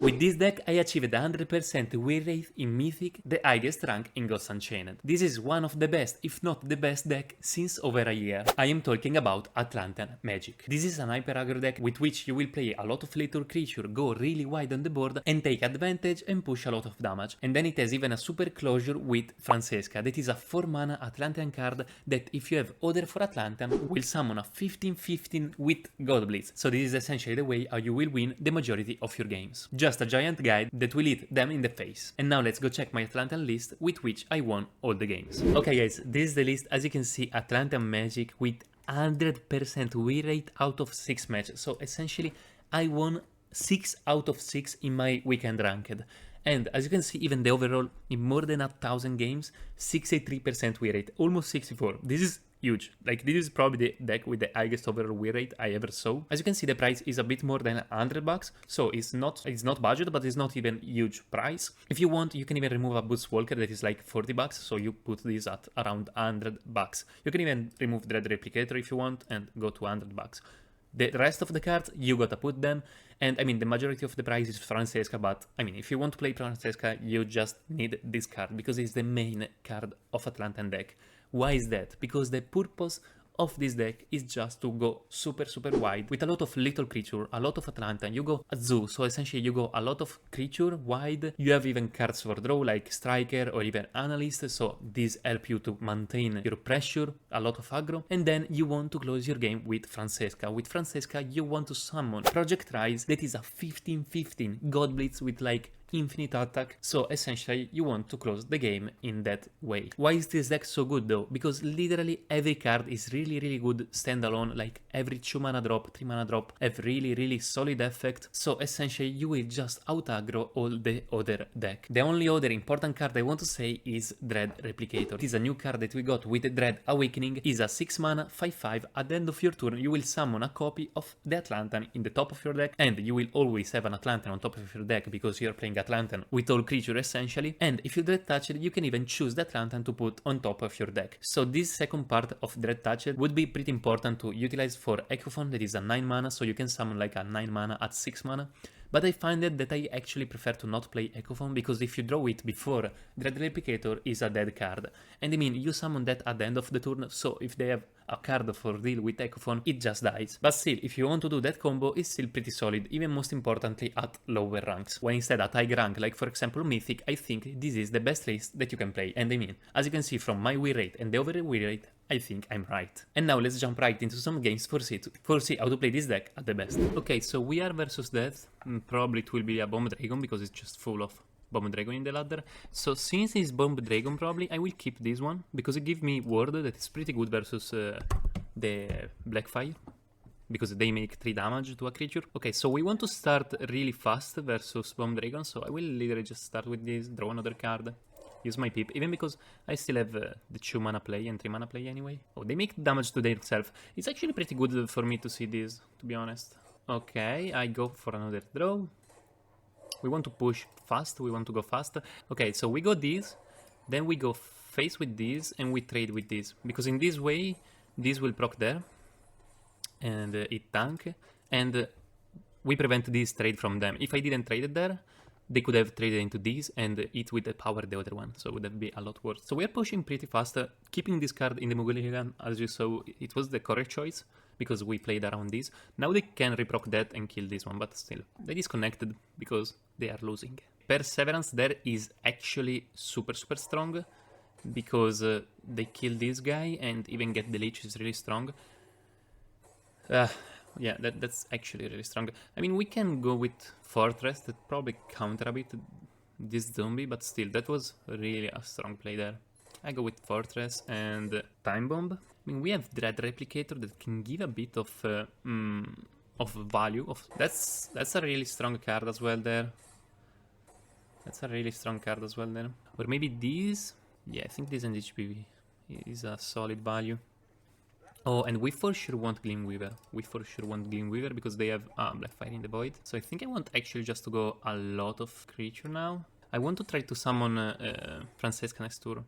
With this deck, I achieved 100% win rate in Mythic, the highest rank in Gods Unchained. This is one of the best, if not the best deck since over a year. I am talking about Atlantean Magic. This is an hyper aggro deck with which you will play a lot of little creature, go really wide on the board and take advantage and push a lot of damage. And then it has even a super closure with Francesca, that is a 4 mana Atlantean card that if you have Order for Atlantean will summon a 15/15 with God Blitz. So this is essentially the way how you will win the majority of your games. Just a giant guide that will hit them in the face. And now let's go check my Atlantean list with which I won all the games. Okay guys, this is the list. As you can see, Atlantean Magic with 100% win rate out of 6 matches. So essentially I won 6 out of 6 in my weekend ranked. And as you can see, even the overall in more than 1,000 games, 63% win rate, almost 64. This is huge. Like, this is probably the deck with the highest overall win rate I ever saw. As you can see, the price is a bit more than $100, so it's not budget, but it's not even huge price. If you want, you can even remove a Boost Walker that is like $40, so you put this at around $100. You can even remove Dread Replicator if you want and go to $100. The rest of the cards, you gotta put them. And I mean, the majority of the price is Francesca, but I mean, if you want to play Francesca, you just need this card because it's the main card of Atlantean deck. Why is that? Because the purpose of this deck is just to go super wide with a lot of little creature, a lot of Atlantean. You go a zoo, so essentially you go a lot of creature wide. You have even cards for draw like Striker or even Analyst, so these help you to maintain your pressure, a lot of aggro. And then you want to close your game with Francesca. With Francesca you want to summon Project Rise that is a 15/15 God Blitz with like infinite attack, so essentially you want to close the game in that way. Why is this deck so good though? Because literally every card is really good standalone, like every 2 mana drop, 3 mana drop have really solid effect, so essentially you will just out aggro all the other deck. The only other important card I want to say is Dread Replicator. It is a new card that we got with Dread Awakening. It is a 6 mana 5/5. At the end of your turn you will summon a copy of the Atlantean in the top of your deck, and you will always have an Atlantean on top of your deck because you're playing Atlantean with all creature essentially, and if you Dread Touched, you can even choose the Atlantean to put on top of your deck. So this second part of Dread Touched would be pretty important to utilize for Echophon, that is a 9 mana, so you can summon like a 9 mana at 6 mana. But I find that I actually prefer to not play Echophon, because if you draw it before, Dread Replicator is a dead card. And I mean, you summon that at the end of the turn, so if they have a card for deal with Echophon, it just dies. But still, if you want to do that combo, it's still pretty solid, even most importantly at lower ranks. When instead at high rank, like for example Mythic, I think this is the best list that you can play. And I mean, as you can see from my win rate and the overall win rate, I think I'm right. And now let's jump right into some games for see how to play this deck at the best. Okay, so we are versus death. Probably it will be a Bomb Dragon because it's just full of Bomb Dragon in the ladder. So since it's Bomb Dragon, probably I will keep this one because it gives me ward that is pretty good versus the Blackfire, because they make 3 damage to a creature. Okay, so we want to start really fast versus Bomb Dragon, so I will literally just start with this, draw another card, use my Pip, even because I still have the 2 mana play and 3 mana play anyway. Oh, they make damage to themselves. It's actually pretty good for me to see this, to be honest. Okay, I go for another draw. We want to push fast, we want to go fast. Okay, so we got this, then we go face with this, and we trade with this. Because in this way, this will proc there, and it tank, and we prevent this trade from them. If I didn't trade it there, they could have traded into this, and it would power the other one, so it would have been a lot worse. So we are pushing pretty fast, keeping this card in the Mughaligan, as you saw, it was the correct choice, because we played around this. Now they can reproc that and kill this one, but still, they disconnected because they are losing. Perseverance there is actually super strong, because they kill this guy and even get the leech is really strong. Yeah, that's actually really strong. I mean, we can go with Fortress, that probably counter a bit this zombie, but still, that was really a strong play there. I go with Fortress and Time Bomb. I mean, we have Dread Replicator that can give a bit of value. That's a really strong card as well there. That's a really strong card as well there. Or maybe this. Yeah, I think this and HPV is a solid value. Oh, and we for sure want Gleamweaver. We for sure want Gleamweaver because they have Blackfire in the Void. So I think I want actually just to go a lot of creature now. I want to try to summon Francesca next turn.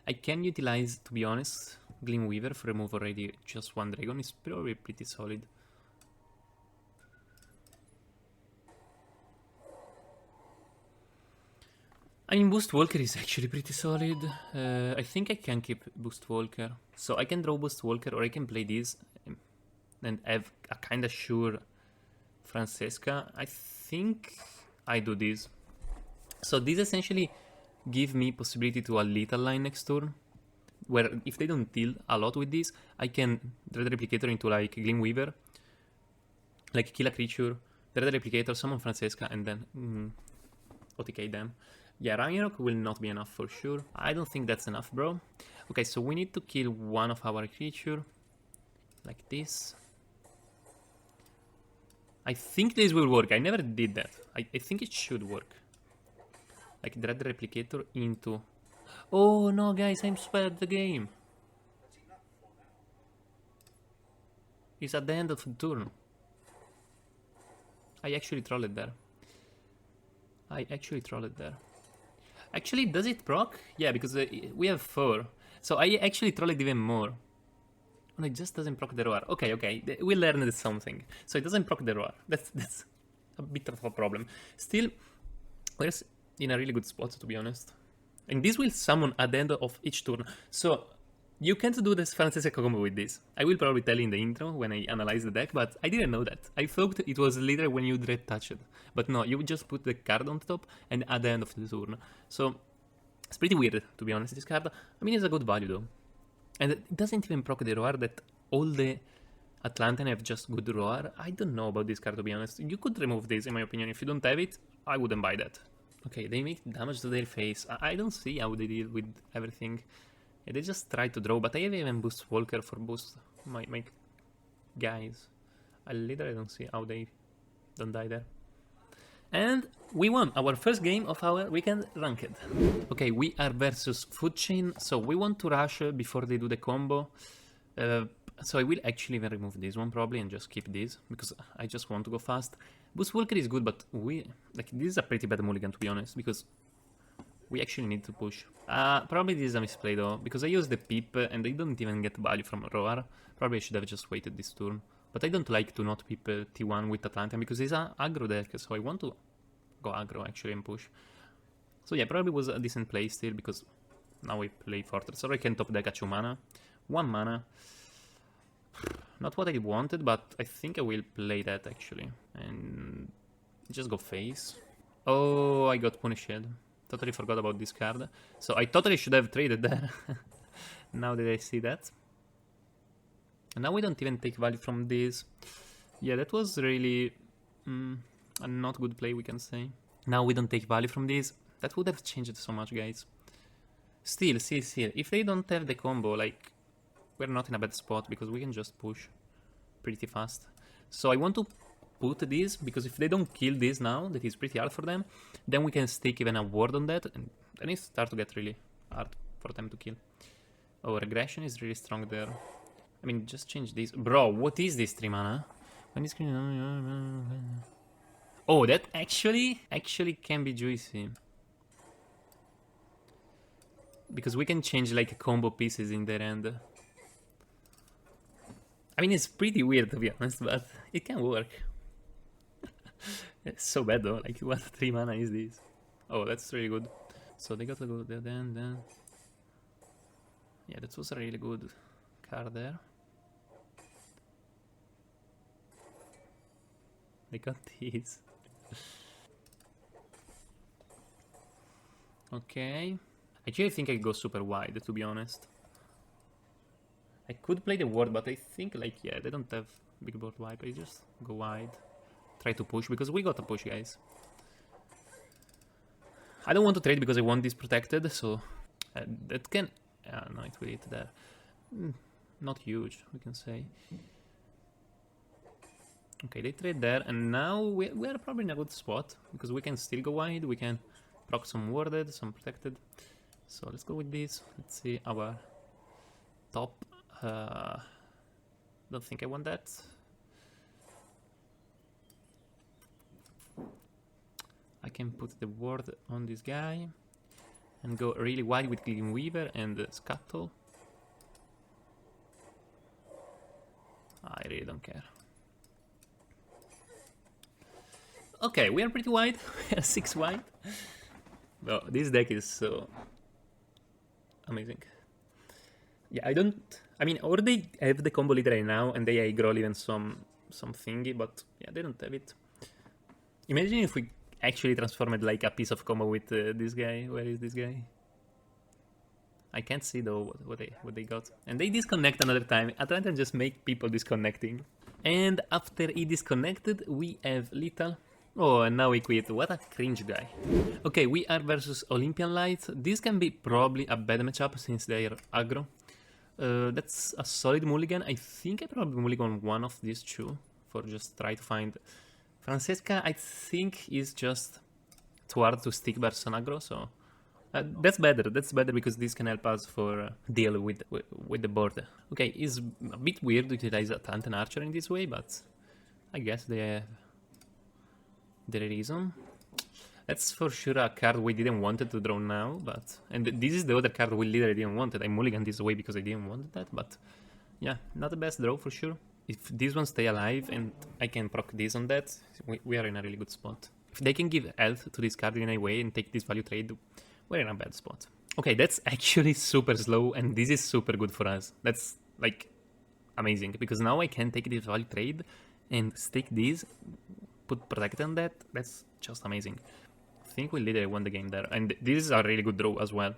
I can utilize, to be honest, Gleamweaver for remove already just 1 dragon. It's probably pretty solid. I mean, Boost Walker is actually pretty solid. I think I can keep Boost Walker. So I can draw Boost Walker, or I can play this and have a kind of sure Francesca. I think I do this. So this essentially give me possibility to a lethal line next turn, where if they don't deal a lot with this, I can draw the Replicator into like Gleamweaver, like kill a creature, draw the Replicator, summon Francesca, and then OTK them. Yeah, Ragnarok will not be enough for sure. I don't think that's enough, bro. Okay, so we need to kill one of our creature, like this. I think this will work. I never did that. I think it should work. Like, drag the Replicator into... Oh, no, guys, I'm so bad at the game. It's at the end of the turn. I actually trolled there. Actually, does it proc? Yeah, because we have 4. So I actually trolled even more. And it just doesn't proc the roar. Okay, we learned something. So it doesn't proc the roar. That's a bit of a problem. Still, we're in a really good spot, to be honest. And this will summon at the end of each turn. So you can't do this Francesca combo with this. I will probably tell you in the intro when I analyze the deck, but I didn't know that. I thought it was literally when you dread touch it. But no, you just put the card on top and at the end of the turn. So it's pretty weird, to be honest, this card. I mean, it's a good value though. And it doesn't even proc the roar that all the Atlantean have just good roar. I don't know about this card, to be honest. You could remove this, in my opinion. If you don't have it, I wouldn't buy that. Okay, they make damage to their face. I don't see how they deal with everything. Yeah, they just try to draw, but I have even Boost Walker for boost my guys. I literally don't see how they don't die there. And we won our first game of our weekend ranked. Okay, we are versus Food Chain, so we want to rush before they do the combo. So I will actually even remove this one probably and just keep this, because I just want to go fast. Boost Walker is good, but this is a pretty bad mulligan, to be honest, because we actually need to push. Probably this is a misplay though, because I used the Peep and they don't even get value from Roar. Probably I should have just waited this turn. But I don't like to not Peep T1 with Atlantean, because it's an aggro deck, so I want to go aggro actually and push. So yeah, probably was a decent play still, because now we play Fortress, or I can top deck a 2 mana. 1 mana. Not what I wanted, but I think I will play that actually. And just go face. Oh, I got punished. Totally forgot about this card. So I totally should have traded there. Now that I see that. And now we don't even take value from this. Yeah, that was really a not good play, we can say. Now we don't take value from this. That would have changed so much, guys. Still, see, if they don't have the combo, like, we're not in a bad spot, because we can just push pretty fast. So I want to put this, because if they don't kill this now, that is pretty hard for them, then we can stick even a ward on that, and then it starts to get really hard for them to kill. Oh, regression is really strong there. I mean, just change this. Bro, what is this 3 mana? When is oh, that actually can be juicy. Because we can change like combo pieces in their end. I mean, it's pretty weird, to be honest, but it can work. It's so bad though, like what 3 mana is this? Oh, that's really good. So they got to go there then. Yeah, that was a really good card there. They got these. Okay. I actually think I go super wide, to be honest. I could play the ward, but I think, like, yeah, they don't have big board wipe. I just go wide. Try to push, because we got to push, guys. I don't want to trade because I want this protected, so that can... no, it will hit there. Not huge, we can say. Okay, they trade there, and now we are probably in a good spot, because we can still go wide, we can proc some warded, some protected. So let's go with this. Let's see our top. Don't think I want that. I can put the ward on this guy and go really wide with Gleamweaver and Scuttle. I really don't care. Okay, we are pretty wide. We are 6 wide. Well, this deck is so amazing. Yeah, I don't. I mean, or they have the combo leader right now, and they aggro even some thingy, but yeah, they don't have it. Imagine if we actually transformed like a piece of combo with this guy. Where is this guy? I can't see though what they got. And they disconnect another time. Atlantean just make people disconnecting. And after he disconnected, we have Lethal. Oh, and now we quit. What a cringe guy. Okay, we are versus Olympian Light. This can be probably a bad matchup since they are aggro. That's a solid mulligan. I think I probably mulligan one of these two for just try to find... Francesca, I think, is just too hard to stick versus an aggro, so... that's better because this can help us for deal with the board. Okay, it's a bit weird to utilize Atlantean Archer in this way, but I guess they have their reason. That's for sure a card we didn't want to draw now, but... And this is the other card we literally didn't want it. I mulliganed this way because I didn't want that, but... Yeah, not the best draw for sure. If this one stay alive and I can proc this on that, we are in a really good spot. If they can give health to this card in a way and take this value trade, we're in a bad spot. Okay, that's actually super slow, and this is super good for us. That's, like, amazing, because now I can take this value trade and stick this, put protect on that. That's just amazing. I think we literally won the game there, and this is a really good draw as well.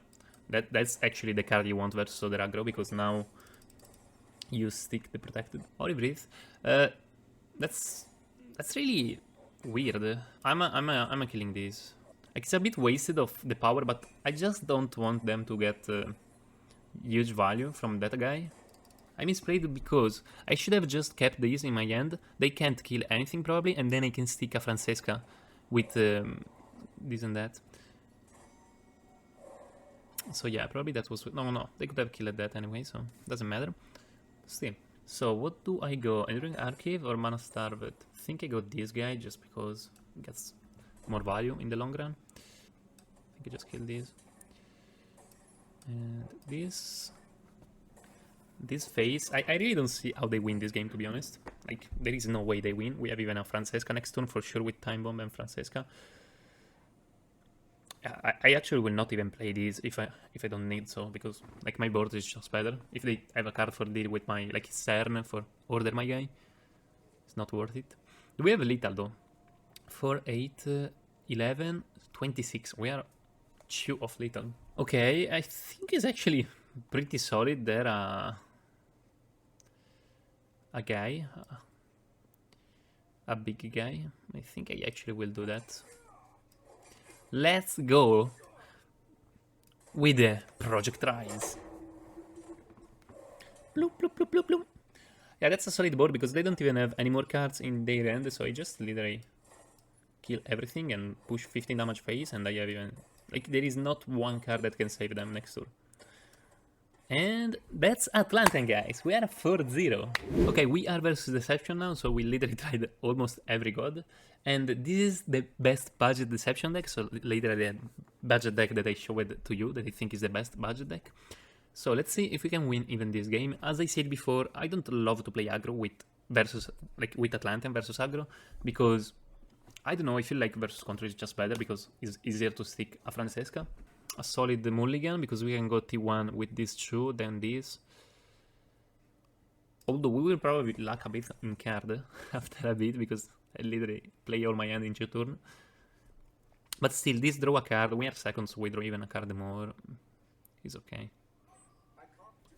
That's actually the card you want versus other aggro, because now you stick the protected Holy Breath. That's really weird. I'm killing this. Like, it's a bit wasted of the power, but I just don't want them to get huge value from that guy. I misplayed because I should have just kept these in my hand. They can't kill anything probably, and then I can stick a Francesca with this and that. So yeah, probably that was... No, they could have killed that anyway, so doesn't matter. Still. So what do I go? Enduring Archive or Mana Starved? I think I got this guy just because it gets more value in the long run. I think I just kill this. And this phase, I really don't see how they win this game, to be honest. Like, there is no way they win. We have even a Francesca next turn for sure with Time Bomb and Francesca. I actually will not even play these if I don't need so, because like my board is just better. If they have a card for deal with my like CERN for order my guy, it's not worth it. Do we have Lethal though? 4, 8, 11, 26. We are 2 of Lethal. Okay, I think it's actually pretty solid there. A guy, a big guy. I think I actually will do that. Let's go with the Project Rise. Bloop, bloop, bloop, bloop, bloop. Yeah, that's a solid board because they don't even have any more cards in their end, so I just literally kill everything and push 15 damage phase, and I have even... Like, there is not one card that can save them next turn. And that's Atlantean, guys. We are 4-0. Okay, we are versus Deception now, so we literally tried almost every god. And this is the best budget Deception deck, so literally the budget deck that I showed to you, that I think is the best budget deck. So let's see if we can win even this game. As I said before, I don't love to play aggro with Atlantean versus aggro, because I don't know, I feel like versus control is just better because it's easier to stick a Francesca. A solid mulligan because we can go T1 with these two, then this. Although we will probably lack a bit in card after a bit because I literally play all my hand in 2 turns. But still, this draw a card. We are second, so we draw even a card more. It's okay.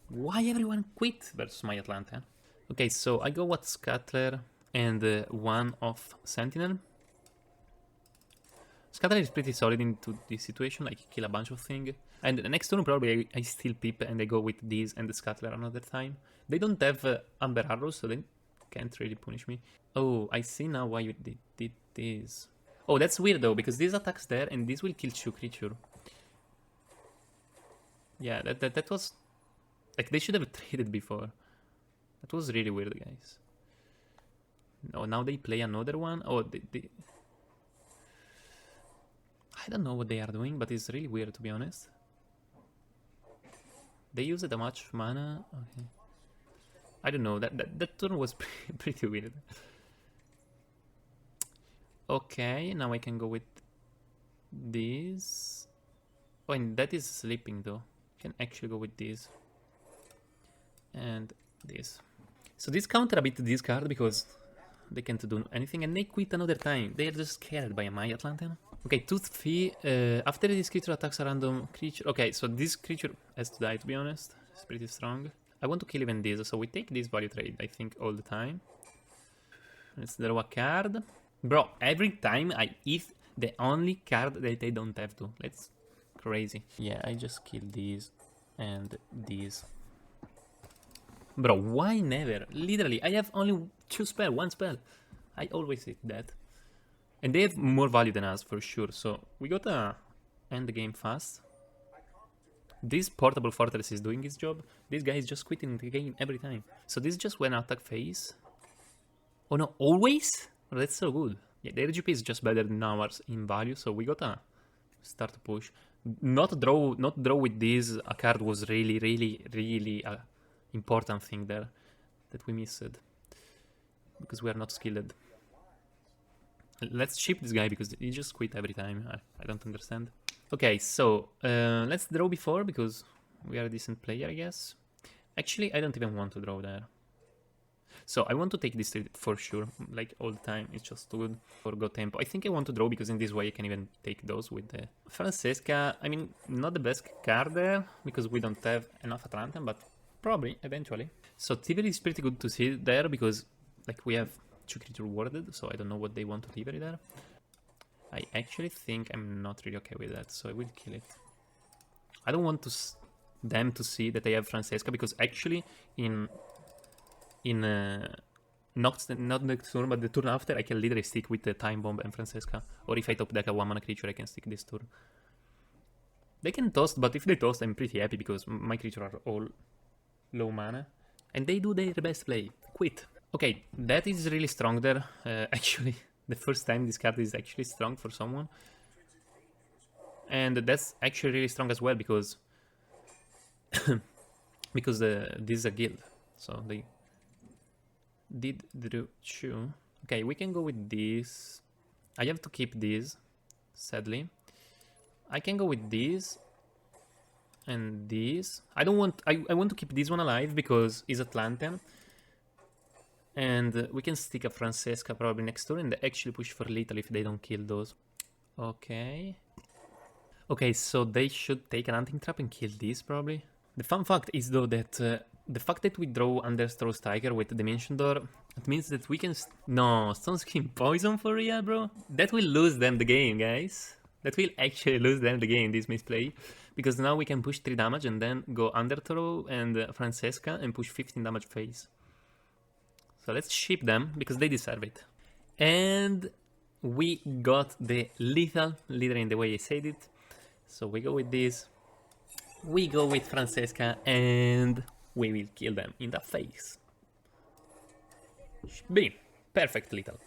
Why everyone quit versus my Atlantean? Okay, so I go with Scuttler and one of Sentinel. Scuttler is pretty solid into this situation, like kill a bunch of things. And the next turn probably I steal Pip and I go with this and the Scuttler another time. They don't have Amber Arrows, so they can't really punish me. Oh, I see now why you did this. Oh, that's weird though, because this attacks there and this will kill 2 creatures. Yeah, that was... Like, they should have traded before. That was really weird, guys. No, now they play another one. Oh, they... I don't know what they are doing, but it's really weird, to be honest. They used a much mana. Okay. I don't know. That turn was pretty weird. Okay, now I can go with this. Oh, and that is sleeping though. Can actually go with this. And this. So this counter a bit this card because they can't do anything and they quit another time. They are just scared by my Atlantean. Okay, Tooth Fee. After this creature attacks a random creature. Okay, so this creature has to die, to be honest. It's pretty strong. I want to kill even this, so we take this value trade, I think, all the time. Let's draw a card. Bro, every time I hit the only card that they don't have to. That's crazy. Yeah, I just kill these and these. Bro, why never? Literally, I have only one spell. I always hit that. And they have more value than us, for sure. So, we gotta end the game fast. This portable fortress is doing its job. This guy is just quitting the game every time. So this is just when attack phase. Oh no, always? Oh, that's so good. Yeah, their GP is just better than ours in value, so we gotta start to push. Not draw with this. A card was really important thing there that we missed. Because we are not skilled. Let's ship this guy because he just quit every time. I don't understand. Okay, so let's draw before because we are a decent player, I guess. Actually, I don't even want to draw there. So I want to take this trade for sure, like all the time. It's just too good for Go Tempo. I think I want to draw because in this way I can even take those with the Francesca. I mean, not the best card there because we don't have enough Atlantean, but probably eventually. So Thievery is pretty good to see there because like we have 2 creature warded, so I don't know what they want to Thievery there. I actually think I'm not really okay with that, so I will kill it. I don't want them to see that I have Francesca because actually not next turn, but the turn after, I can literally stick with the Time Bomb and Francesca. Or if I top deck a 1-mana creature, I can stick this turn. They can toast, but if they toast, I'm pretty happy because my creatures are all low mana. And they do their best play. Quit. Okay, that is really strong there, actually. The first time this card is actually strong for someone. And that's actually really strong as well because because this is a guild. So they did drew 2. Okay, we can go with this. I have to keep this, sadly. I can go with this and this. I don't want I want to keep this one alive because it's Atlantean. And we can stick a Francesca probably next turn and actually push for lethal if they don't kill those. Okay. Okay, so they should take an hunting trap and kill this probably. The fun fact is though that the fact that we draw Underthrow Striker with Dimension Door, it means that we can... No, Stone Skin Poison for real, bro? That will lose them the game, guys. That will actually lose them the game, this misplay. Because now we can push 3 damage and then go Underthrow and Francesca and push 15 damage phase. So let's ship them, because they deserve it. And we got the lethal, literally in the way I said it. So we go with this. We go with Francesca, and we will kill them in the face. Be perfect lethal.